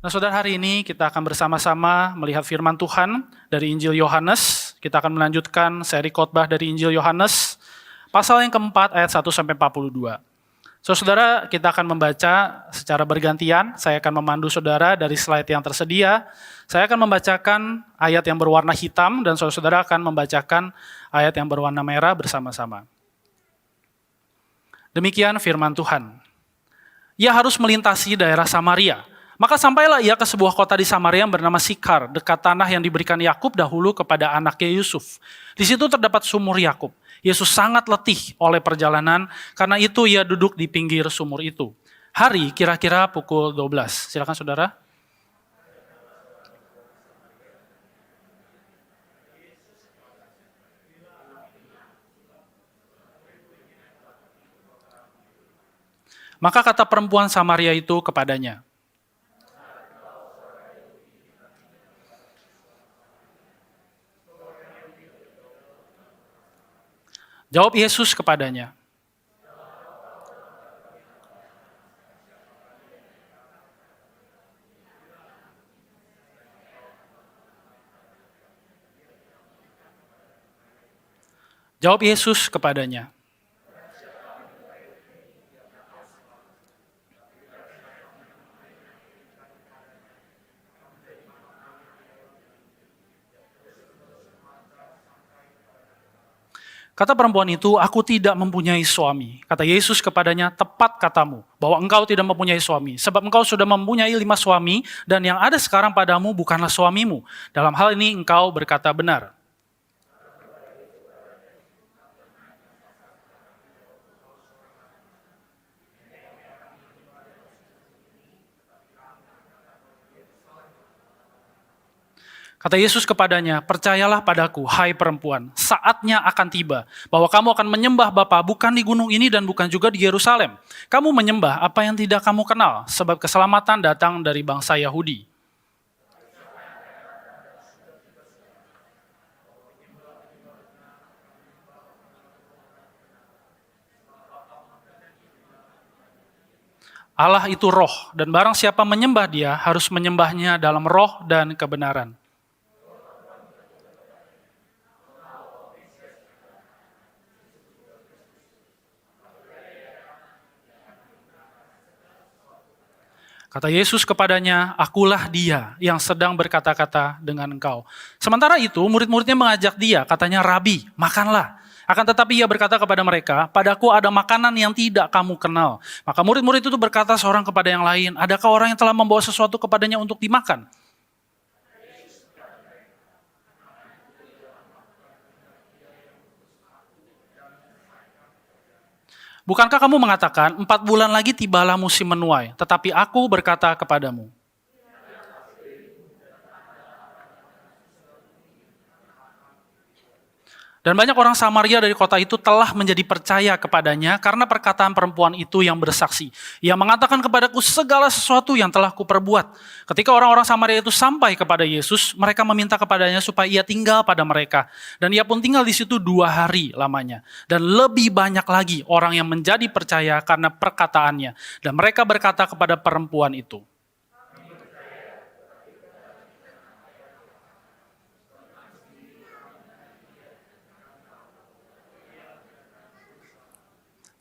Nah, saudara, hari ini kita akan bersama-sama melihat firman Tuhan dari Injil Yohanes. Kita akan melanjutkan seri khotbah dari Injil Yohanes, pasal yang keempat ayat 1-42. Saudara, kita akan membaca secara bergantian. Saya akan memandu saudara dari slide yang tersedia. Saya akan membacakan ayat yang berwarna hitam dan saudara akan membacakan ayat yang berwarna merah bersama-sama. Demikian firman Tuhan. Ia harus melintasi daerah Samaria. Maka sampailah ia ke sebuah kota di Samaria yang bernama Sikar, dekat tanah yang diberikan Yakub dahulu kepada anaknya Yusuf. Di situ terdapat sumur Yakub. Yesus sangat letih oleh perjalanan, karena itu ia duduk di pinggir sumur itu. Hari kira-kira pukul 12. Silakan saudara. Maka kata perempuan Samaria itu kepadanya, jawab Yesus kepadanya, jawab Yesus kepadanya, kata perempuan itu, aku tidak mempunyai suami. Kata Yesus kepadanya, tepat katamu, bahwa engkau tidak mempunyai suami. Sebab engkau sudah mempunyai 5 suami, dan yang ada sekarang padamu bukanlah suamimu. Dalam hal ini engkau berkata benar. Kata Yesus kepadanya, percayalah padaku, hai perempuan, saatnya akan tiba, bahwa kamu akan menyembah Bapa bukan di gunung ini dan bukan juga di Yerusalem. Kamu menyembah apa yang tidak kamu kenal, sebab keselamatan datang dari bangsa Yahudi. Allah itu roh, dan barang siapa menyembah dia, harus menyembahnya dalam roh dan kebenaran. Kata Yesus kepadanya, akulah dia yang sedang berkata-kata dengan engkau. Sementara itu, murid-muridnya mengajak dia, katanya, Rabi, makanlah. Akan tetapi ia berkata kepada mereka, padaku ada makanan yang tidak kamu kenal. Maka murid-murid itu berkata seorang kepada yang lain, adakah orang yang telah membawa sesuatu kepadanya untuk dimakan? Bukankah kamu mengatakan, 4 bulan lagi tibalah musim menuai, tetapi aku berkata kepadamu. Dan banyak orang Samaria dari kota itu telah menjadi percaya kepadanya karena perkataan perempuan itu yang bersaksi. Ia mengatakan kepadaku segala sesuatu yang telah kuperbuat. Ketika orang-orang Samaria itu sampai kepada Yesus, mereka meminta kepadanya supaya ia tinggal pada mereka. Dan ia pun tinggal di situ 2 hari lamanya. Dan lebih banyak lagi orang yang menjadi percaya karena perkataannya. Dan mereka berkata kepada perempuan itu,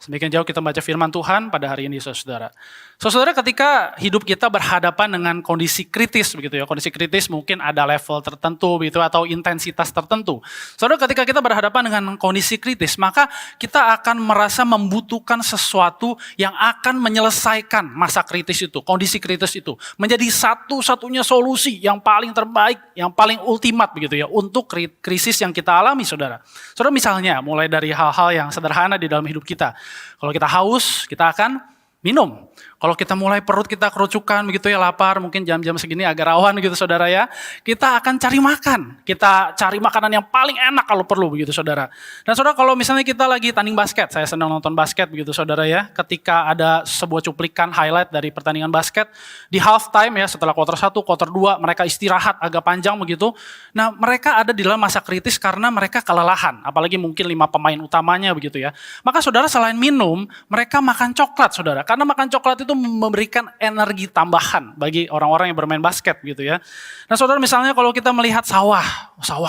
semakin jauh kita baca firman Tuhan pada hari ini, saudara. Saudara, ketika hidup kita berhadapan dengan kondisi kritis, begitu ya, kondisi kritis mungkin ada level tertentu, begitu, atau intensitas tertentu. Saudara, ketika kita berhadapan dengan kondisi kritis, maka kita akan merasa membutuhkan sesuatu yang akan menyelesaikan masa kritis itu, kondisi kritis itu, menjadi satu-satunya solusi yang paling terbaik, yang paling ultimat, begitu ya, untuk krisis yang kita alami, saudara. Saudara, misalnya, mulai dari hal-hal yang sederhana di dalam hidup kita. Kalau kita haus, kita akan minum. Kalau kita mulai perut kita kerucukan begitu ya, lapar, mungkin jam-jam segini agak rawan gitu saudara ya, kita akan cari makan. Kita cari makanan yang paling enak kalau perlu begitu saudara. Dan saudara, kalau misalnya kita lagi tanding basket, saya senang nonton basket begitu saudara ya, ketika ada sebuah cuplikan highlight dari pertandingan basket, di half time ya, setelah quarter 1, quarter 2, mereka istirahat agak panjang begitu. Nah, mereka ada di dalam masa kritis karena mereka kelelahan, apalagi mungkin 5 pemain utamanya begitu ya. Maka saudara, selain minum, mereka makan coklat saudara. Karena makan coklat itu memberikan energi tambahan bagi orang-orang yang bermain basket gitu ya. Nah saudara, misalnya kalau kita melihat sawah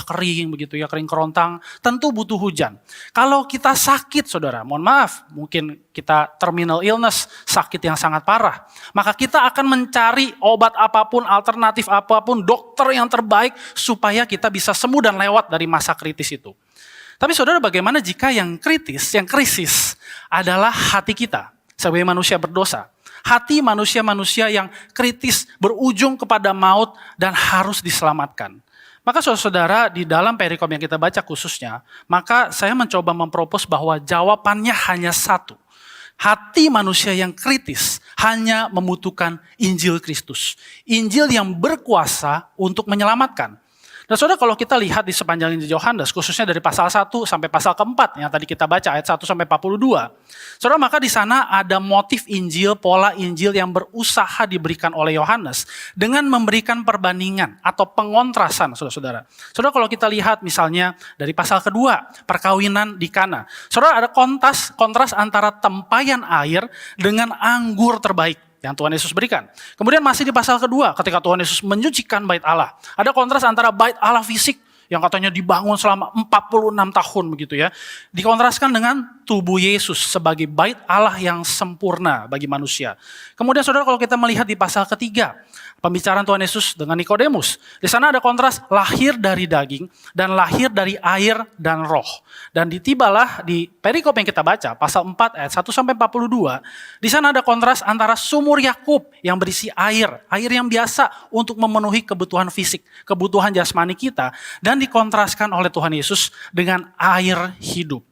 kering begitu ya, kering kerontang, tentu butuh hujan. Kalau kita sakit saudara, mohon maaf, mungkin kita terminal illness, sakit yang sangat parah, maka kita akan mencari obat apapun, alternatif apapun, dokter yang terbaik supaya kita bisa sembuh dan lewat dari masa kritis itu. Tapi saudara, bagaimana jika yang krisis adalah hati kita sebagai manusia berdosa? Hati manusia-manusia yang kritis berujung kepada maut dan harus diselamatkan. Maka saudara, di dalam perikop yang kita baca khususnya, maka saya mencoba mempropos bahwa jawabannya hanya satu. Hati manusia yang kritis hanya membutuhkan Injil Kristus. Injil yang berkuasa untuk menyelamatkan. Dan saudara, kalau kita lihat di sepanjang Injil Yohanes, khususnya dari pasal 1 sampai pasal keempat yang tadi kita baca, ayat 1 sampai 42. Saudara, maka di sana ada motif Injil, pola Injil yang berusaha diberikan oleh Yohanes dengan memberikan perbandingan atau pengontrasan, saudara-saudara. Saudara, kalau kita lihat misalnya dari pasal kedua, perkawinan di Kana. Saudara, ada kontras antara tempayan air dengan anggur terbaik yang Tuhan Yesus berikan. Kemudian masih di pasal kedua, ketika Tuhan Yesus menyucikan bait Allah. Ada kontras antara bait Allah fisik yang katanya dibangun selama 46 tahun begitu ya. Dikontraskan dengan tubuh Yesus sebagai bait Allah yang sempurna bagi manusia. Kemudian saudara, kalau kita melihat di pasal ketiga, pembicaraan Tuhan Yesus dengan Nikodemus. Di sana ada kontras lahir dari daging dan lahir dari air dan roh. Dan ditibalah di perikop yang kita baca, pasal 4 ayat 1 sampai 42. Di sana ada kontras antara sumur Yakub yang berisi air yang biasa untuk memenuhi kebutuhan fisik, kebutuhan jasmani kita, dan dikontraskan oleh Tuhan Yesus dengan air hidup.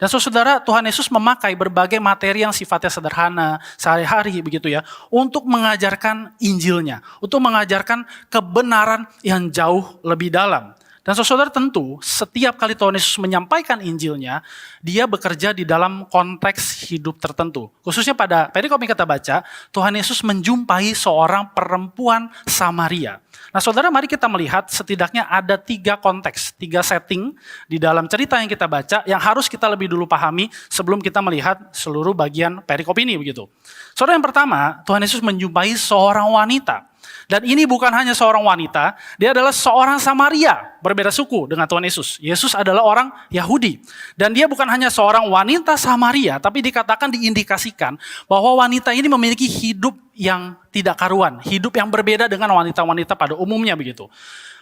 Dan saudara, Tuhan Yesus memakai berbagai materi yang sifatnya sederhana, sehari-hari begitu ya, untuk mengajarkan Injilnya, untuk mengajarkan kebenaran yang jauh lebih dalam. Dan saudara, tentu setiap kali Tuhan Yesus menyampaikan Injilnya, dia bekerja di dalam konteks hidup tertentu. Khususnya pada perikop yang kita baca, Tuhan Yesus menjumpai seorang perempuan Samaria. Nah saudara, mari kita melihat setidaknya ada 3 konteks, 3 setting di dalam cerita yang kita baca yang harus kita lebih dulu pahami sebelum kita melihat seluruh bagian perikop ini begitu. Saudara, yang pertama, Tuhan Yesus menjumpai seorang wanita. Dan ini bukan hanya seorang wanita, dia adalah seorang Samaria, berbeda suku dengan Tuhan Yesus. Yesus adalah orang Yahudi. Dan dia bukan hanya seorang wanita Samaria, tapi dikatakan, diindikasikan bahwa wanita ini memiliki hidup yang tidak karuan, hidup yang berbeda dengan wanita-wanita pada umumnya begitu.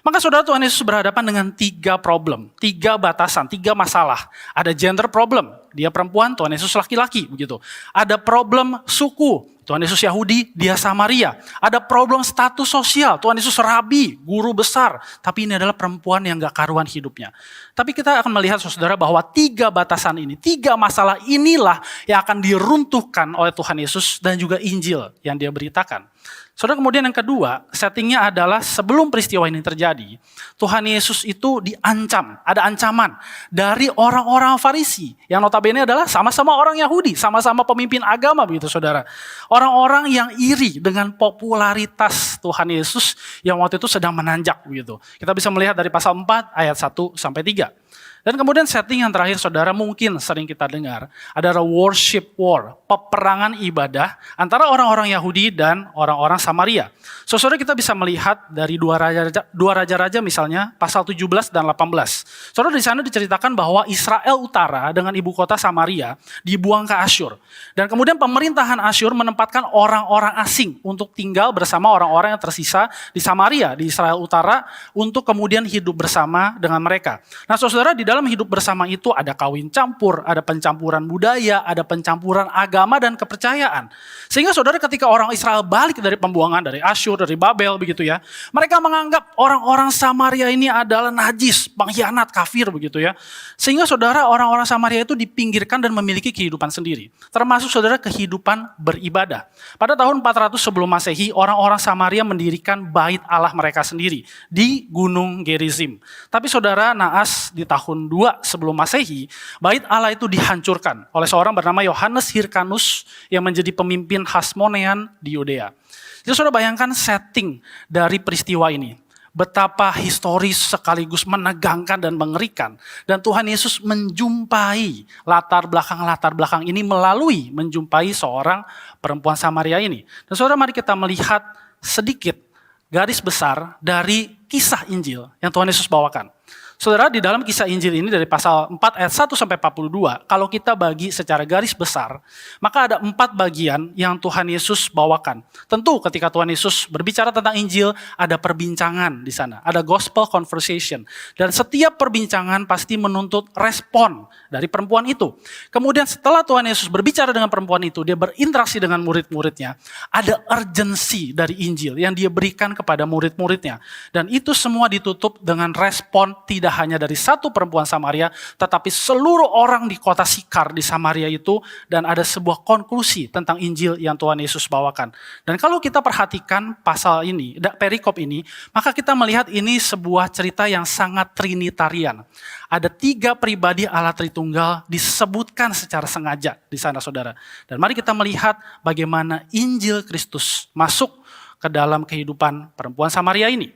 Maka saudara, Tuhan Yesus berhadapan dengan 3 problem, 3 batasan, 3 masalah. Ada gender problem, dia perempuan, Tuhan Yesus laki-laki begitu. Ada problem suku, Tuhan Yesus Yahudi, dia Samaria. Ada problem status sosial, Tuhan Yesus rabi, guru besar. Tapi ini adalah perempuan yang gak karuan hidupnya. Tapi kita akan melihat saudara bahwa 3 batasan ini, 3 masalah inilah yang akan diruntuhkan oleh Tuhan Yesus dan juga Injil yang dia beritakan. Saudara, kemudian yang kedua, settingnya adalah sebelum peristiwa ini terjadi, Tuhan Yesus itu diancam, ada ancaman dari orang-orang Farisi, yang notabene adalah sama-sama orang Yahudi, sama-sama pemimpin agama begitu saudara. Orang-orang yang iri dengan popularitas Tuhan Yesus yang waktu itu sedang menanjak begitu. Kita bisa melihat dari pasal 4 ayat 1 sampai 3. Dan kemudian setting yang terakhir saudara mungkin sering kita dengar adalah worship war, peperangan ibadah antara orang-orang Yahudi dan orang-orang Samaria. Saudara, kita bisa melihat dari dua raja-raja misalnya pasal 17 dan 18. Saudara, di sana diceritakan bahwa Israel Utara dengan ibu kota Samaria dibuang ke Asyur. Dan kemudian pemerintahan Asyur menempatkan orang-orang asing untuk tinggal bersama orang-orang yang tersisa di Samaria, di Israel Utara, untuk kemudian hidup bersama dengan mereka. Nah saudara, di dalam hidup bersama itu ada kawin campur, ada pencampuran budaya, ada pencampuran agama dan kepercayaan. Sehingga saudara, ketika orang Israel balik dari pembuangan dari Asyur, dari Babel begitu ya, mereka menganggap orang-orang Samaria ini adalah najis, pengkhianat, kafir begitu ya. Sehingga saudara, orang-orang Samaria itu dipinggirkan dan memiliki kehidupan sendiri. Termasuk saudara kehidupan beribadah. Pada tahun 400 sebelum Masehi, orang-orang Samaria mendirikan bait Allah mereka sendiri di Gunung Gerizim. Tapi saudara, naas di tahun 2 sebelum Masehi, bait Allah itu dihancurkan oleh seorang bernama Yohanes Hyrcanus yang menjadi pemimpin Hasmonean di Yudea. Jadi saudara, bayangkan setting dari peristiwa ini. betapa historis sekaligus menegangkan dan mengerikan. Dan Tuhan Yesus menjumpai latar belakang ini melalui menjumpai seorang perempuan Samaria ini. Dan saudara, mari kita melihat sedikit garis besar dari kisah Injil yang Tuhan Yesus bawakan. Saudara, di dalam kisah Injil ini dari pasal 4 ayat 1 sampai 42, kalau kita bagi secara garis besar, maka ada 4 bagian yang Tuhan Yesus bawakan. Tentu ketika Tuhan Yesus berbicara tentang Injil, ada perbincangan di sana, ada gospel conversation. Dan setiap perbincangan pasti menuntut respon dari perempuan itu. Kemudian setelah Tuhan Yesus berbicara dengan perempuan itu, dia berinteraksi dengan murid-muridnya, ada urgency dari Injil yang dia berikan kepada murid-muridnya. Dan itu semua ditutup dengan respon tidak hanya dari satu perempuan Samaria, tetapi seluruh orang di kota Sikar di Samaria itu, dan ada sebuah konklusi tentang Injil yang Tuhan Yesus bawakan. Dan kalau kita perhatikan pasal ini, perikop ini, maka kita melihat ini sebuah cerita yang sangat trinitarian. Ada 3 pribadi Allah Tritunggal disebutkan secara sengaja di sana, saudara. Dan mari kita melihat bagaimana Injil Kristus masuk ke dalam kehidupan perempuan Samaria ini.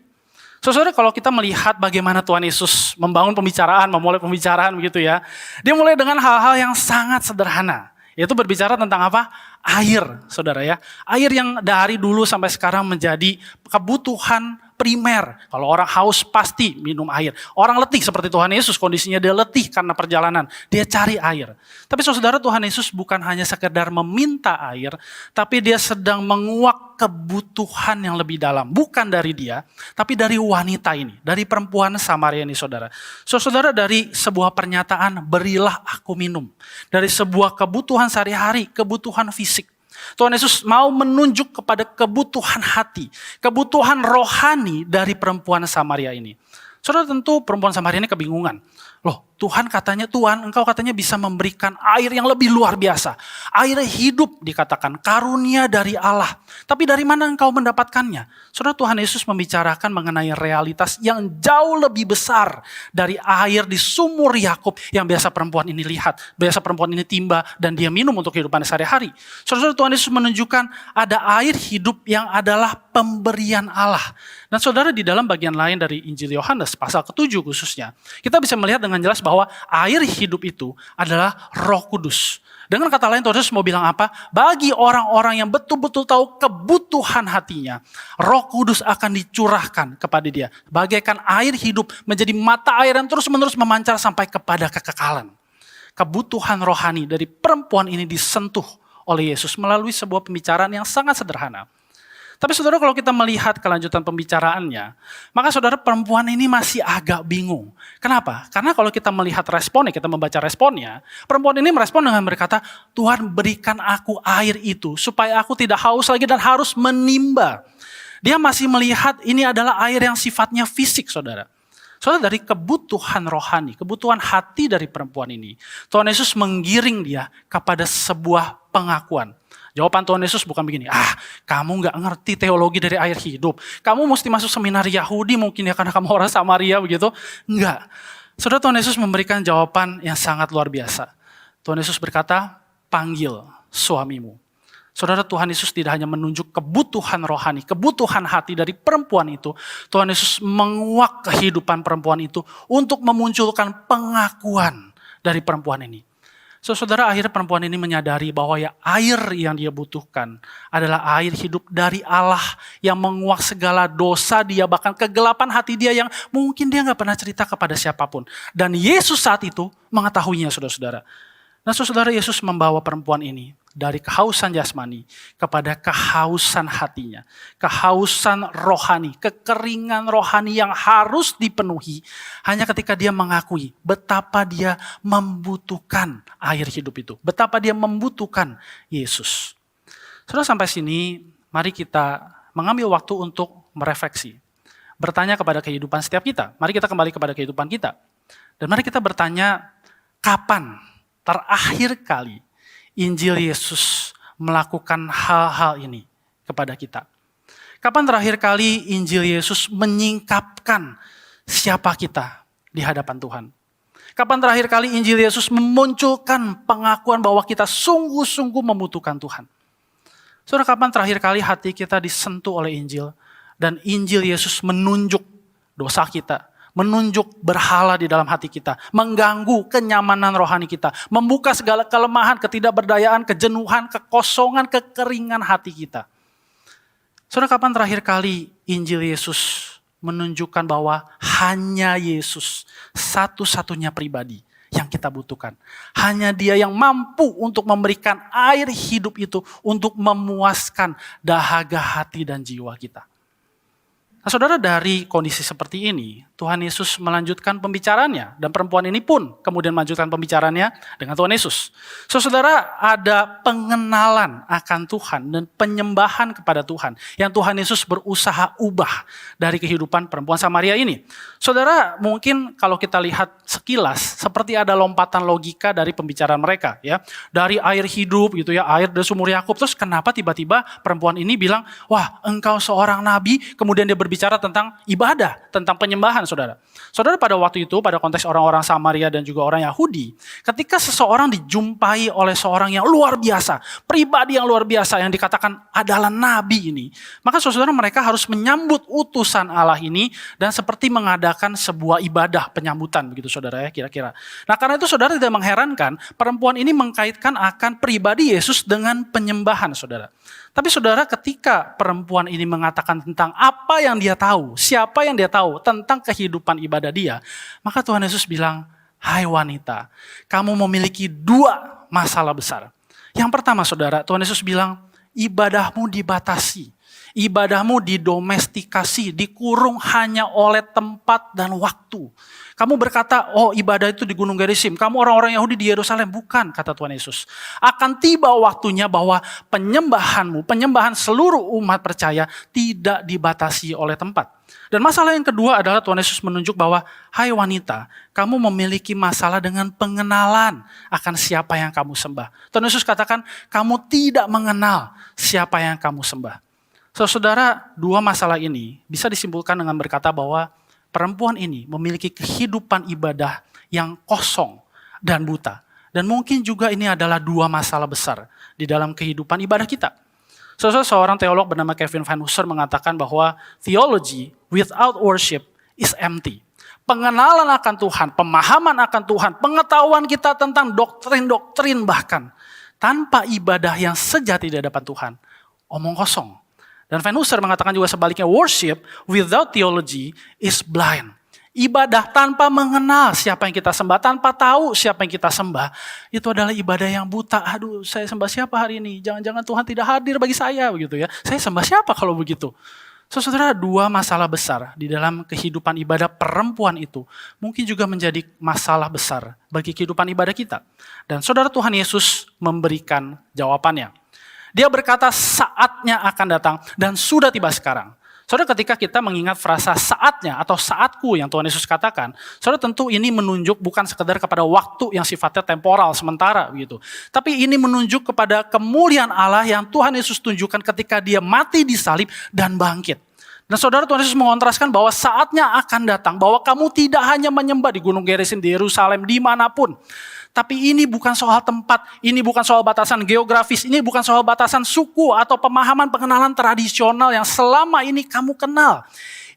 Saudara, kalau kita melihat bagaimana Tuhan Yesus membangun pembicaraan, memulai pembicaraan begitu ya. Dia mulai dengan hal-hal yang sangat sederhana. Yaitu berbicara tentang apa? Air, saudara ya. Air yang dari dulu sampai sekarang menjadi kebutuhan primer. Kalau orang haus pasti minum air. Orang letih seperti Tuhan Yesus, kondisinya dia letih karena perjalanan. Dia cari air. Tapi saudara, Tuhan Yesus bukan hanya sekedar meminta air, tapi dia sedang menguak kebutuhan yang lebih dalam. Bukan dari dia, tapi dari wanita ini. Dari perempuan Samaria ini, saudara. Saudara, dari sebuah pernyataan, berilah aku minum. Dari sebuah kebutuhan sehari-hari, kebutuhan fisik. Tuhan Yesus mau menunjuk kepada kebutuhan hati, kebutuhan rohani dari perempuan Samaria ini. Saudara, tentu perempuan Samaria ini kebingungan. Loh, Tuhan engkau katanya bisa memberikan air yang lebih luar biasa. Air hidup dikatakan, karunia dari Allah. Tapi dari mana engkau mendapatkannya? Saudara, Tuhan Yesus membicarakan mengenai realitas yang jauh lebih besar dari air di sumur Yakub yang biasa perempuan ini lihat. Biasa perempuan ini timba dan dia minum untuk kehidupan sehari-hari. Saudara, Tuhan Yesus menunjukkan ada air hidup yang adalah pemberian Allah. Dan saudara, di dalam bagian lain dari Injil Yohanes, pasal ke-7 khususnya, kita bisa melihat dengan jelas bahwa air hidup itu adalah Roh Kudus. Dengan kata lain, Tuhan Yesus mau bilang apa? Bagi orang-orang yang betul-betul tahu kebutuhan hatinya, Roh Kudus akan dicurahkan kepada dia. Bagaikan air hidup menjadi mata air yang terus-menerus memancar sampai kepada kekekalan. Kebutuhan rohani dari perempuan ini disentuh oleh Yesus melalui sebuah pembicaraan yang sangat sederhana. Tapi saudara, kalau kita melihat kelanjutan pembicaraannya, maka saudara, perempuan ini masih agak bingung. Kenapa? Karena kalau kita melihat responnya, kita membaca responnya, perempuan ini merespon dengan berkata, Tuhan berikan aku air itu supaya aku tidak haus lagi dan harus menimba. Dia masih melihat ini adalah air yang sifatnya fisik, saudara. Saudara, dari kebutuhan rohani, kebutuhan hati dari perempuan ini, Tuhan Yesus menggiring dia kepada sebuah pengakuan. Jawaban Tuhan Yesus bukan begini, kamu gak ngerti teologi dari air hidup. Kamu mesti masuk seminar Yahudi mungkin ya karena kamu orang Samaria begitu. Enggak. Saudara, Tuhan Yesus memberikan jawaban yang sangat luar biasa. Tuhan Yesus berkata, panggil suamimu. Saudara, Tuhan Yesus tidak hanya menunjuk kebutuhan rohani, kebutuhan hati dari perempuan itu. Tuhan Yesus menguak kehidupan perempuan itu untuk memunculkan pengakuan dari perempuan ini. Saudara, akhirnya perempuan ini menyadari bahwa ya air yang dia butuhkan adalah air hidup dari Allah yang menguak segala dosa dia, bahkan kegelapan hati dia yang mungkin dia gak pernah cerita kepada siapapun. Dan Yesus saat itu mengetahuinya, saudara-saudara. Nah, saudara, Yesus membawa perempuan ini dari kehausan jasmani kepada kehausan hatinya. Kehausan rohani, kekeringan rohani yang harus dipenuhi hanya ketika dia mengakui betapa dia membutuhkan air hidup itu. Betapa dia membutuhkan Yesus. Saudara, sampai sini mari kita mengambil waktu untuk merefleksi. Bertanya kepada kehidupan setiap kita. Mari kita kembali kepada kehidupan kita. Dan mari kita bertanya, kapan terakhir kali Injil Yesus melakukan hal-hal ini kepada kita? Kapan terakhir kali Injil Yesus menyingkapkan siapa kita di hadapan Tuhan? Kapan terakhir kali Injil Yesus memunculkan pengakuan bahwa kita sungguh-sungguh membutuhkan Tuhan? Saudara, kapan terakhir kali hati kita disentuh oleh Injil dan Injil Yesus menunjuk dosa kita, menunjuk berhala di dalam hati kita, mengganggu kenyamanan rohani kita, membuka segala kelemahan, ketidakberdayaan, kejenuhan, kekosongan, kekeringan hati kita. Saudara, kapan terakhir kali Injil Yesus menunjukkan bahwa hanya Yesus satu-satunya pribadi yang kita butuhkan. Hanya Dia yang mampu untuk memberikan air hidup itu untuk memuaskan dahaga hati dan jiwa kita. Nah, saudara, dari kondisi seperti ini, Tuhan Yesus melanjutkan pembicaraannya. Dan perempuan ini pun kemudian melanjutkan pembicaraannya dengan Tuhan Yesus. Saudara, ada pengenalan akan Tuhan dan penyembahan kepada Tuhan yang Tuhan Yesus berusaha ubah dari kehidupan perempuan Samaria ini. Saudara, mungkin kalau kita lihat sekilas, seperti ada lompatan logika dari pembicaraan mereka. Ya, dari air hidup gitu ya, air dari sumur Yakub. Terus kenapa tiba-tiba perempuan ini bilang, wah engkau seorang nabi, kemudian dia berbicara tentang ibadah, tentang penyembahan, saudara. Saudara, pada waktu itu, pada konteks orang-orang Samaria dan juga orang Yahudi, ketika seseorang dijumpai oleh seorang yang luar biasa, pribadi yang luar biasa yang dikatakan adalah nabi ini, maka saudara, mereka harus menyambut utusan Allah ini dan seperti mengadakan sebuah ibadah penyambutan, begitu saudara ya, kira-kira. Nah, karena itu saudara, tidak mengherankan perempuan ini mengkaitkan akan pribadi Yesus dengan penyembahan, saudara. Tapi saudara, ketika perempuan ini mengatakan tentang apa yang dia tahu, siapa yang dia tahu tentang kehidupan ibadah dia, maka Tuhan Yesus bilang, hai wanita, kamu memiliki dua masalah besar. Yang pertama saudara, Tuhan Yesus bilang, ibadahmu dibatasi, ibadahmu didomestikasi, dikurung hanya oleh tempat dan waktu. Kamu berkata, oh ibadah itu di Gunung Gerizim, kamu orang-orang Yahudi di Yerusalem. Bukan, kata Tuhan Yesus. Akan tiba waktunya bahwa penyembahanmu, penyembahan seluruh umat percaya tidak dibatasi oleh tempat. Dan masalah yang kedua adalah Tuhan Yesus menunjuk bahwa, hai wanita, kamu memiliki masalah dengan pengenalan akan siapa yang kamu sembah. Tuhan Yesus katakan, kamu tidak mengenal siapa yang kamu sembah. Saudara, dua masalah ini bisa disimpulkan dengan berkata bahwa perempuan ini memiliki kehidupan ibadah yang kosong dan buta. Dan mungkin juga ini adalah dua masalah besar di dalam kehidupan ibadah kita. Seorang teolog bernama Kevin Van Hooser mengatakan bahwa theology without worship is empty. Pengenalan akan Tuhan, pemahaman akan Tuhan, pengetahuan kita tentang doktrin-doktrin bahkan, tanpa ibadah yang sejati di hadapan Tuhan, omong kosong. Dan Van Hooser mengatakan juga sebaliknya, worship without theology is blind. Ibadah tanpa mengenal siapa yang kita sembah, tanpa tahu siapa yang kita sembah, itu adalah ibadah yang buta. Aduh, saya sembah siapa hari ini? Jangan-jangan Tuhan tidak hadir bagi saya, begitu ya. Saya sembah siapa kalau begitu? Saudara, dua masalah besar di dalam kehidupan ibadah perempuan itu mungkin juga menjadi masalah besar bagi kehidupan ibadah kita. Dan saudara, Tuhan Yesus memberikan jawabannya. Dia berkata saatnya akan datang dan sudah tiba sekarang. Saudara, ketika kita mengingat frasa saatnya atau saatku yang Tuhan Yesus katakan, saudara, tentu ini menunjuk bukan sekedar kepada waktu yang sifatnya temporal, sementara begitu. Tapi ini menunjuk kepada kemuliaan Allah yang Tuhan Yesus tunjukkan ketika dia mati di salib dan bangkit. Dan saudara, Tuhan Yesus mengontraskan bahwa saatnya akan datang, bahwa kamu tidak hanya menyembah di Gunung Gerizim, di Yerusalem, dimanapun. Tapi ini bukan soal tempat, ini bukan soal batasan geografis, ini bukan soal batasan suku atau pemahaman pengenalan tradisional yang selama ini kamu kenal.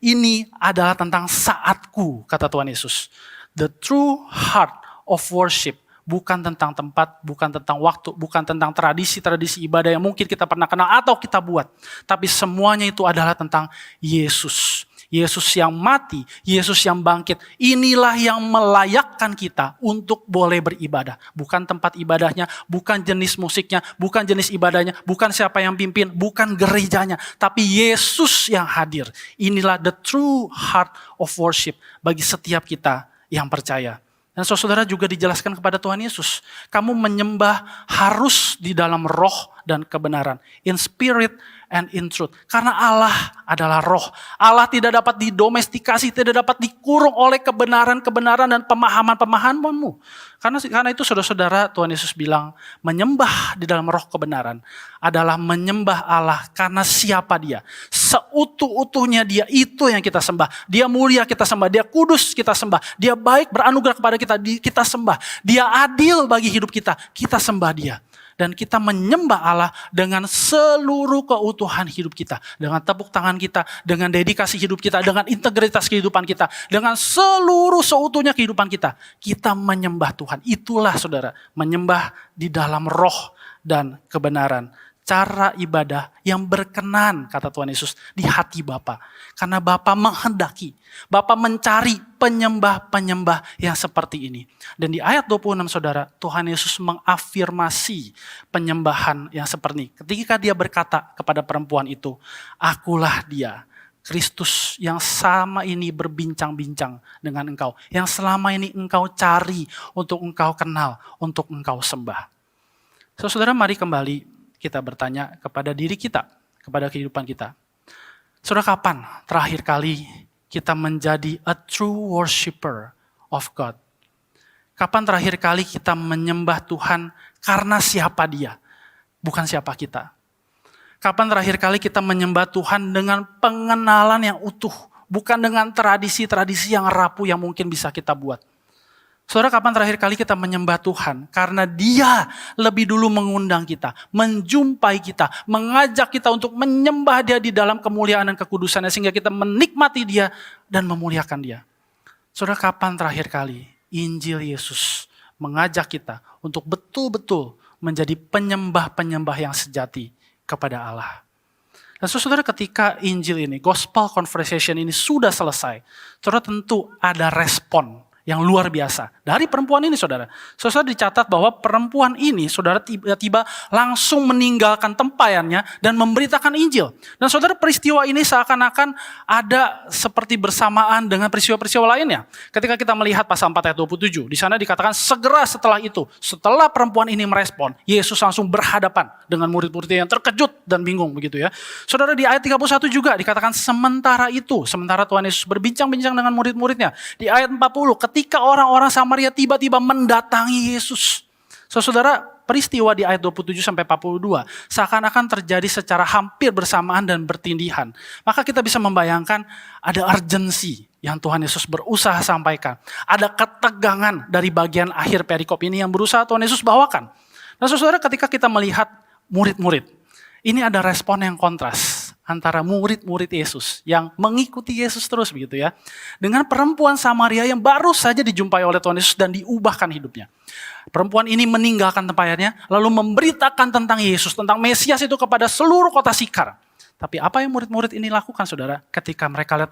Ini adalah tentang saatku, kata Tuhan Yesus. The true heart of worship bukan tentang tempat, bukan tentang waktu, bukan tentang tradisi-tradisi ibadah yang mungkin kita pernah kenal atau kita buat. Tapi semuanya itu adalah tentang Yesus. Yesus yang mati, Yesus yang bangkit. Inilah yang melayakkan kita untuk boleh beribadah. Bukan tempat ibadahnya, bukan jenis musiknya, bukan jenis ibadahnya, bukan siapa yang pimpin, bukan gerejanya. Tapi Yesus yang hadir. Inilah the true heart of worship bagi setiap kita yang percaya. Dan saudara, juga dijelaskan kepada Tuhan Yesus, kamu menyembah harus di dalam roh dan kebenaran. In spirit and in truth. Karena Allah adalah roh. Allah tidak dapat didomestikasi, tidak dapat dikurung oleh kebenaran-kebenaran dan pemahaman-pemahamanmu. Karena itu saudara-saudara, Tuhan Yesus bilang, menyembah di dalam roh kebenaran adalah menyembah Allah karena siapa Dia. Seutuh-utuhnya Dia, itu yang kita sembah. Dia mulia, kita sembah. Dia kudus, kita sembah. Dia baik, beranugerah kepada kita, kita sembah. Dia adil bagi hidup kita sembah Dia. Dan kita menyembah Allah dengan seluruh keutuhan hidup kita. Dengan tepuk tangan kita, dengan dedikasi hidup kita, dengan integritas kehidupan kita. Dengan seluruh seutuhnya kehidupan kita. Kita menyembah Tuhan. Itulah saudara, menyembah di dalam roh dan kebenaran. Cara ibadah yang berkenan, kata Tuhan Yesus, di hati Bapa. Karena Bapa menghendaki, Bapa mencari penyembah-penyembah yang seperti ini. Dan di ayat 26 saudara, Tuhan Yesus mengafirmasi penyembahan yang seperti ini. Ketika dia berkata kepada perempuan itu, akulah dia, Kristus yang sama ini berbincang-bincang dengan engkau. Yang selama ini engkau cari, untuk engkau kenal, untuk engkau sembah. Saudara, mari kembali kita bertanya kepada diri kita, kepada kehidupan kita. Saudara, kapan terakhir kali kita menjadi a true worshiper of God? Kapan terakhir kali kita menyembah Tuhan karena siapa Dia, bukan siapa kita? Kapan terakhir kali kita menyembah Tuhan dengan pengenalan yang utuh, bukan dengan tradisi-tradisi yang rapuh yang mungkin bisa kita buat? Saudara, kapan terakhir kali kita menyembah Tuhan? Karena Dia lebih dulu mengundang kita, menjumpai kita, mengajak kita untuk menyembah Dia di dalam kemuliaan dan kekudusannya, sehingga kita menikmati Dia dan memuliakan Dia. Saudara, kapan terakhir kali Injil Yesus mengajak kita untuk betul-betul menjadi penyembah-penyembah yang sejati kepada Allah? Dan saudara, ketika Injil ini, Gospel Conversation ini sudah selesai, saudara, tentu ada respon yang luar biasa dari perempuan ini, saudara. Saudara, dicatat bahwa perempuan ini, saudara, tiba-tiba langsung meninggalkan tempayannya dan memberitakan Injil. Dan saudara, peristiwa ini seakan-akan ada seperti bersamaan dengan peristiwa-peristiwa lainnya. Ketika kita melihat pasal 4 ayat 27, di sana dikatakan segera setelah itu, setelah perempuan ini merespon, Yesus langsung berhadapan dengan murid-muridnya yang terkejut dan bingung begitu ya. Saudara, di ayat 31 juga dikatakan sementara itu, sementara Tuhan Yesus berbincang-bincang dengan murid-muridnya. Di ayat 40, ketika orang-orang Samaria tiba-tiba mendatangi Yesus. Saudara, peristiwa di ayat 27 sampai 42 seakan-akan terjadi secara hampir bersamaan dan bertindihan. Maka kita bisa membayangkan ada urgensi yang Tuhan Yesus berusaha sampaikan. Ada ketegangan dari bagian akhir perikop ini yang berusaha Tuhan Yesus bawakan. Nah, saudara, ketika kita melihat murid-murid, ini ada respon yang kontras antara murid-murid Yesus yang mengikuti Yesus terus begitu ya, dengan perempuan Samaria yang baru saja dijumpai oleh Tuhan Yesus dan diubahkan hidupnya. Perempuan ini meninggalkan tempayannya lalu memberitakan tentang Yesus, tentang Mesias itu kepada seluruh kota Sikar. Tapi apa yang murid-murid ini lakukan, saudara? Ketika mereka lihat,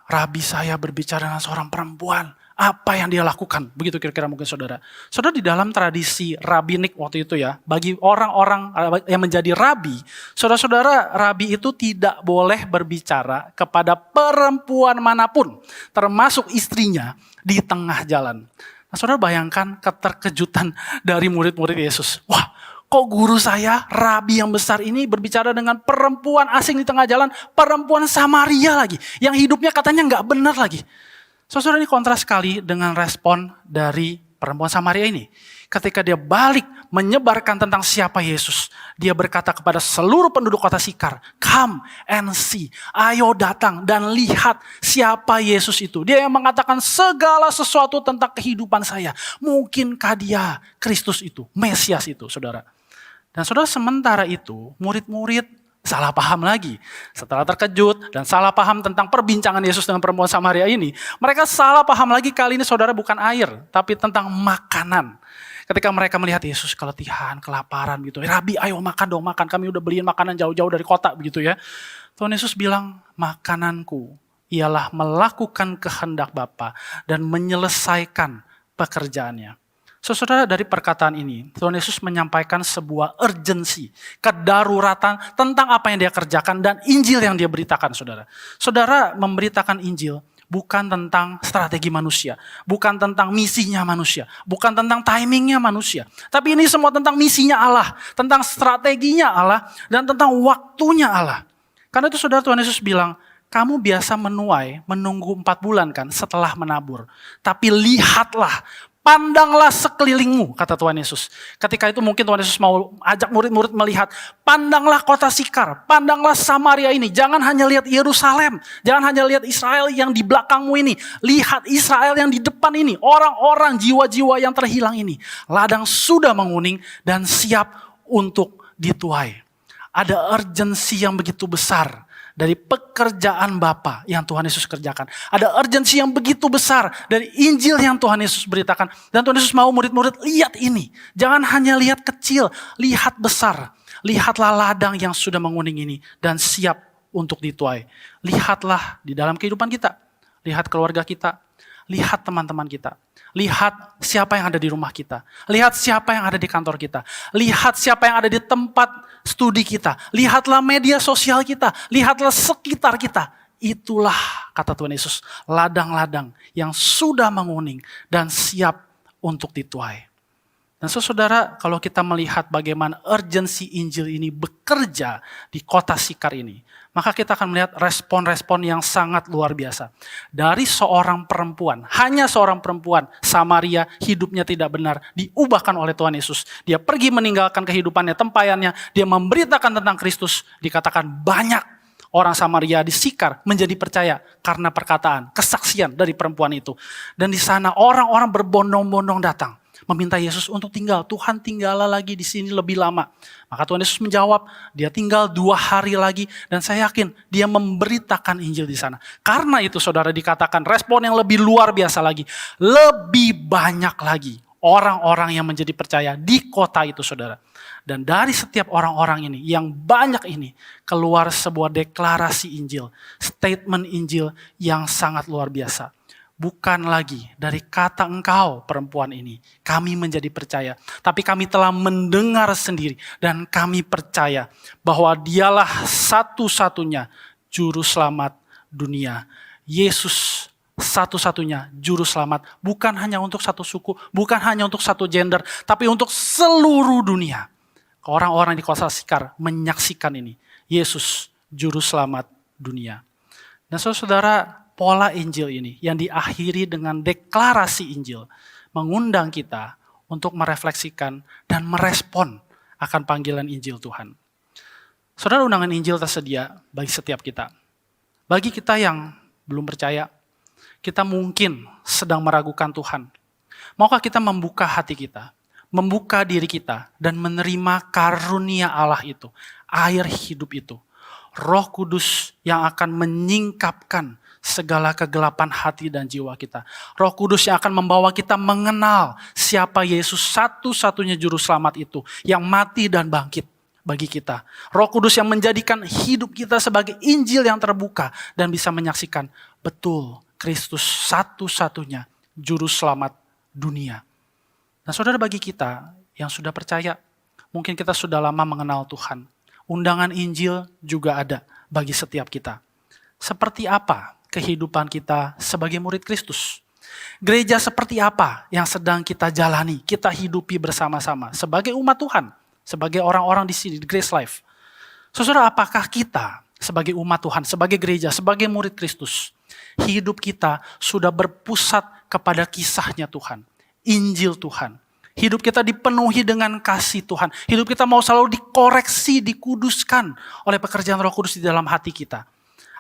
Rabi saya berbicara dengan seorang perempuan. Apa yang dia lakukan? Begitu kira-kira mungkin saudara. Saudara, di dalam tradisi rabbinik waktu itu ya, bagi orang-orang yang menjadi rabi, saudara-saudara, rabi itu tidak boleh berbicara kepada perempuan manapun, termasuk istrinya, di tengah jalan. Nah, saudara, bayangkan keterkejutan dari murid-murid Yesus. Wah, kok guru saya, rabi yang besar ini berbicara dengan perempuan asing di tengah jalan, perempuan Samaria lagi, yang hidupnya katanya nggak benar lagi. Saudara, ini kontras sekali dengan respon dari perempuan Samaria ini. Ketika dia balik menyebarkan tentang siapa Yesus, dia berkata kepada seluruh penduduk kota Sikar, come and see, ayo datang dan lihat siapa Yesus itu. Dia yang mengatakan segala sesuatu tentang kehidupan saya. Mungkinkah dia Kristus itu, Mesias itu, saudara. Dan saudara, sementara itu murid-murid salah paham lagi. Setelah terkejut dan salah paham tentang perbincangan Yesus dengan perempuan Samaria ini, mereka salah paham lagi kali ini, saudara, bukan air, tapi tentang makanan. Ketika mereka melihat Yesus keletihan, kelaparan gitu, Rabi ayo makan dong, makan, kami udah beliin makanan jauh-jauh dari kota begitu ya. Tuhan Yesus bilang, makananku ialah melakukan kehendak Bapa dan menyelesaikan pekerjaannya. Saudara, dari perkataan ini, Tuhan Yesus menyampaikan sebuah urgensi, kedaruratan tentang apa yang dia kerjakan dan Injil yang dia beritakan, saudara. Saudara, memberitakan Injil bukan tentang strategi manusia, bukan tentang misinya manusia, bukan tentang timingnya manusia. Tapi ini semua tentang misinya Allah, tentang strateginya Allah, dan tentang waktunya Allah. Karena itu saudara, Tuhan Yesus bilang, kamu biasa menuai, menunggu 4 bulan kan setelah menabur. Tapi lihatlah Pandanglah sekelilingmu, kata Tuhan Yesus. Ketika itu mungkin Tuhan Yesus mau ajak murid-murid melihat, pandanglah kota Sikar, pandanglah Samaria ini. Jangan hanya lihat Yerusalem, jangan hanya lihat Israel yang di belakangmu ini. Lihat Israel yang di depan ini, orang-orang jiwa-jiwa yang terhilang ini. Ladang sudah menguning dan siap untuk dituai. Ada urgensi yang begitu besar dari pekerjaan Bapa yang Tuhan Yesus kerjakan. Ada urgensi yang begitu besar dari Injil yang Tuhan Yesus beritakan. Dan Tuhan Yesus mau murid-murid lihat ini. Jangan hanya lihat kecil, lihat besar. Lihatlah ladang yang sudah menguning ini dan siap untuk dituai. Lihatlah di dalam kehidupan kita. Lihat keluarga kita. Lihat teman-teman kita. Lihat siapa yang ada di rumah kita. Lihat siapa yang ada di kantor kita. Lihat siapa yang ada di tempat studi kita. Lihatlah media sosial kita. Lihatlah sekitar kita. Itulah, kata Tuhan Yesus, ladang-ladang yang sudah menguning dan siap untuk dituai. Dan saudara, kalau kita melihat bagaimana urgensi Injil ini bekerja di kota Sikar ini, maka kita akan melihat respon-respon yang sangat luar biasa. Dari seorang perempuan, hanya seorang perempuan, Samaria, hidupnya tidak benar, diubahkan oleh Tuhan Yesus. Dia pergi meninggalkan kehidupannya, tempayannya, dia memberitakan tentang Kristus, dikatakan banyak orang Samaria di Sikar menjadi percaya karena perkataan, kesaksian dari perempuan itu. Dan di sana orang-orang berbondong-bondong datang meminta Yesus untuk tinggal. Tuhan, tinggallah lagi di sini lebih lama. Maka Tuhan Yesus menjawab, dia tinggal 2 hari lagi dan saya yakin dia memberitakan Injil di sana. Karena itu saudara, dikatakan respon yang lebih luar biasa lagi. Lebih banyak lagi orang-orang yang menjadi percaya di kota itu saudara. Dan dari setiap orang-orang ini, yang banyak ini, keluar sebuah deklarasi Injil, statement Injil yang sangat luar biasa. Bukan lagi dari kata engkau perempuan ini, kami menjadi percaya. Tapi kami telah mendengar sendiri dan kami percaya bahwa dialah satu-satunya juru selamat dunia. Yesus satu-satunya juru selamat. Bukan hanya untuk satu suku, bukan hanya untuk satu gender, tapi untuk seluruh dunia. Orang-orang di kota Sikar menyaksikan ini. Yesus juru selamat dunia. Dan saudara, pola Injil ini yang diakhiri dengan deklarasi Injil mengundang kita untuk merefleksikan dan merespon akan panggilan Injil Tuhan. Saudara, undangan Injil tersedia bagi setiap kita. Bagi kita yang belum percaya, kita mungkin sedang meragukan Tuhan. Maukah kita membuka hati kita, membuka diri kita dan menerima karunia Allah itu, air hidup itu, Roh Kudus yang akan menyingkapkan segala kegelapan hati dan jiwa kita. Roh Kudus yang akan membawa kita mengenal siapa Yesus satu-satunya juru selamat itu, yang mati dan bangkit bagi kita. Roh Kudus yang menjadikan hidup kita sebagai Injil yang terbuka dan bisa menyaksikan betul Kristus satu-satunya juru selamat dunia. Nah saudara, bagi kita yang sudah percaya, mungkin kita sudah lama mengenal Tuhan. Undangan Injil juga ada bagi setiap kita. Seperti apa kehidupan kita sebagai murid Kristus? Gereja seperti apa yang sedang kita jalani, kita hidupi bersama-sama sebagai umat Tuhan, sebagai orang-orang di sini, di Grace Life. Saudara, apakah kita sebagai umat Tuhan, sebagai gereja, sebagai murid Kristus, hidup kita sudah berpusat kepada kisahnya Tuhan, Injil Tuhan. Hidup kita dipenuhi dengan kasih Tuhan. Hidup kita mau selalu dikoreksi, dikuduskan oleh pekerjaan Roh Kudus di dalam hati kita.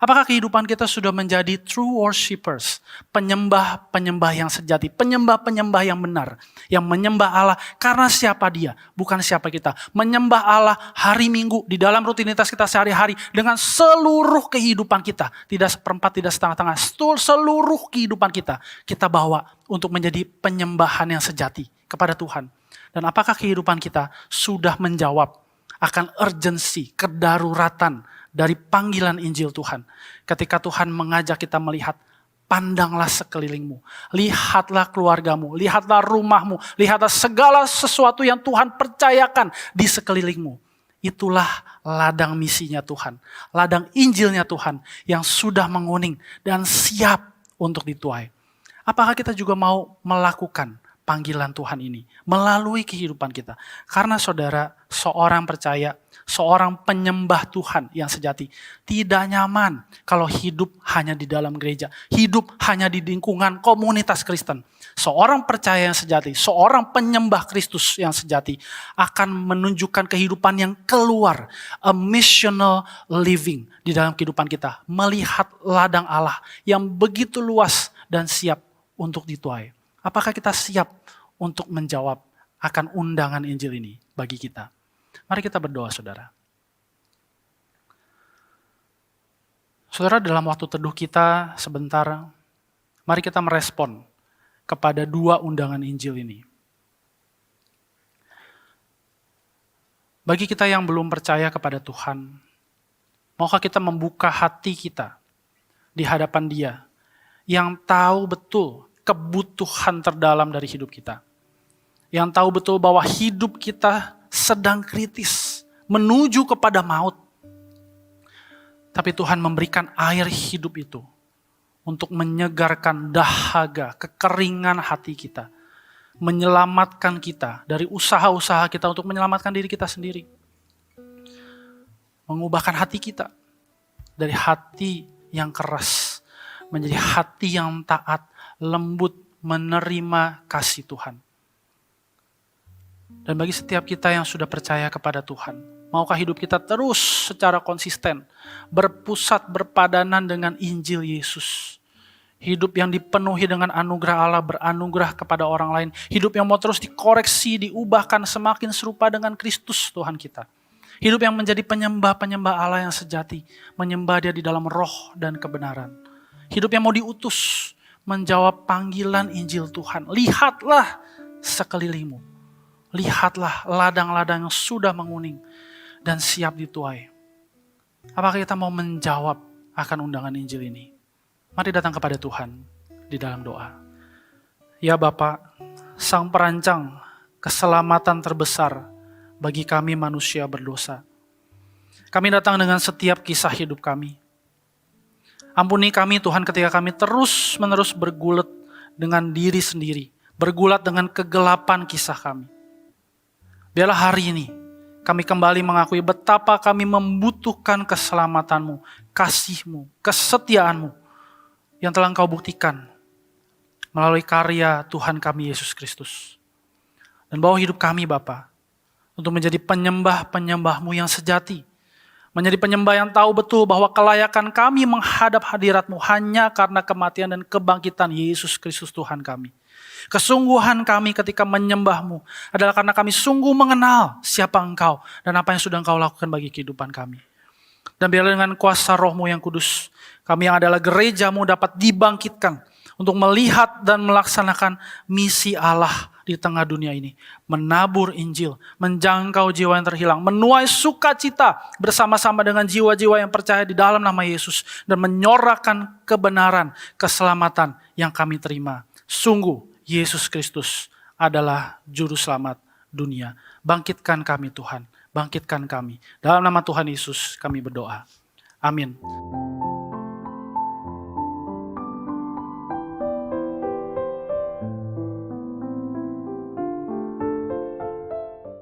Apakah kehidupan kita sudah menjadi true worshipers, penyembah-penyembah yang sejati, penyembah-penyembah yang benar, yang menyembah Allah karena siapa Dia, bukan siapa kita. Menyembah Allah hari Minggu di dalam rutinitas kita sehari-hari dengan seluruh kehidupan kita, tidak seperempat, tidak setengah-tengah, seluruh kehidupan kita bawa untuk menjadi penyembahan yang sejati kepada Tuhan. Dan apakah kehidupan kita sudah menjawab akan urgensi, kedaruratan dari panggilan Injil Tuhan. Ketika Tuhan mengajak kita melihat, pandanglah sekelilingmu, lihatlah keluargamu, lihatlah rumahmu, lihatlah segala sesuatu yang Tuhan percayakan di sekelilingmu. Itulah ladang misinya Tuhan, ladang Injilnya Tuhan yang sudah menguning dan siap untuk dituai. Apakah kita juga mau melakukan panggilan Tuhan ini melalui kehidupan kita. Karena saudara, seorang percaya, seorang penyembah Tuhan yang sejati tidak nyaman kalau hidup hanya di dalam gereja, hidup hanya di lingkungan komunitas Kristen. Seorang percaya yang sejati, seorang penyembah Kristus yang sejati akan menunjukkan kehidupan yang keluar, a missional living di dalam kehidupan kita, melihat ladang Allah yang begitu luas dan siap untuk dituai. Apakah kita siap untuk menjawab akan undangan Injil ini bagi kita? Mari kita berdoa, saudara. Saudara, dalam waktu teduh kita sebentar, mari kita merespon kepada dua undangan Injil ini. Bagi kita yang belum percaya kepada Tuhan, maukah kita membuka hati kita di hadapan Dia yang tahu betul kebutuhan terdalam dari hidup kita. Yang tahu betul bahwa hidup kita sedang kritis, menuju kepada maut. Tapi Tuhan memberikan air hidup itu untuk menyegarkan dahaga, kekeringan hati kita. Menyelamatkan kita dari usaha-usaha kita untuk menyelamatkan diri kita sendiri. Mengubahkan hati kita dari hati yang keras menjadi hati yang taat, lembut, menerima kasih Tuhan. Dan bagi setiap kita yang sudah percaya kepada Tuhan, maukah hidup kita terus secara konsisten, berpusat, berpadanan dengan Injil Yesus. Hidup yang dipenuhi dengan anugerah Allah, beranugerah kepada orang lain. Hidup yang mau terus dikoreksi, diubahkan semakin serupa dengan Kristus Tuhan kita. Hidup yang menjadi penyembah-penyembah Allah yang sejati, menyembah Dia di dalam roh dan kebenaran. Hidup yang mau diutus, menjawab panggilan Injil Tuhan. Lihatlah sekelilingmu. Lihatlah ladang-ladang yang sudah menguning dan siap dituai. Apakah kita mau menjawab akan undangan Injil ini? Mari datang kepada Tuhan di dalam doa. Ya Bapa, Sang Perancang keselamatan terbesar bagi kami manusia berdosa. Kami datang dengan setiap kisah hidup kami. Ampuni kami Tuhan ketika kami terus-menerus bergulat dengan diri sendiri, bergulat dengan kegelapan kisah kami. Biarlah hari ini kami kembali mengakui betapa kami membutuhkan keselamatan-Mu, kasih-Mu, kesetiaan-Mu yang telah Engkau buktikan melalui karya Tuhan kami Yesus Kristus. Dan bawa hidup kami Bapa untuk menjadi penyembah-penyembah-Mu yang sejati. Menjadi penyembah yang tahu betul bahwa kelayakan kami menghadap hadirat-Mu hanya karena kematian dan kebangkitan Yesus Kristus Tuhan kami. Kesungguhan kami ketika menyembah-Mu adalah karena kami sungguh mengenal siapa Engkau dan apa yang sudah Engkau lakukan bagi kehidupan kami. Dan biarlah dengan kuasa Roh-Mu yang kudus, kami yang adalah gereja-Mu dapat dibangkitkan untuk melihat dan melaksanakan misi Allah di tengah dunia ini. Menabur Injil, menjangkau jiwa yang terhilang, menuai sukacita bersama-sama dengan jiwa-jiwa yang percaya di dalam nama Yesus dan menyorakkan kebenaran, keselamatan yang kami terima. Sungguh Yesus Kristus adalah juru selamat dunia. Bangkitkan kami Tuhan, bangkitkan kami. Dalam nama Tuhan Yesus kami berdoa. Amin.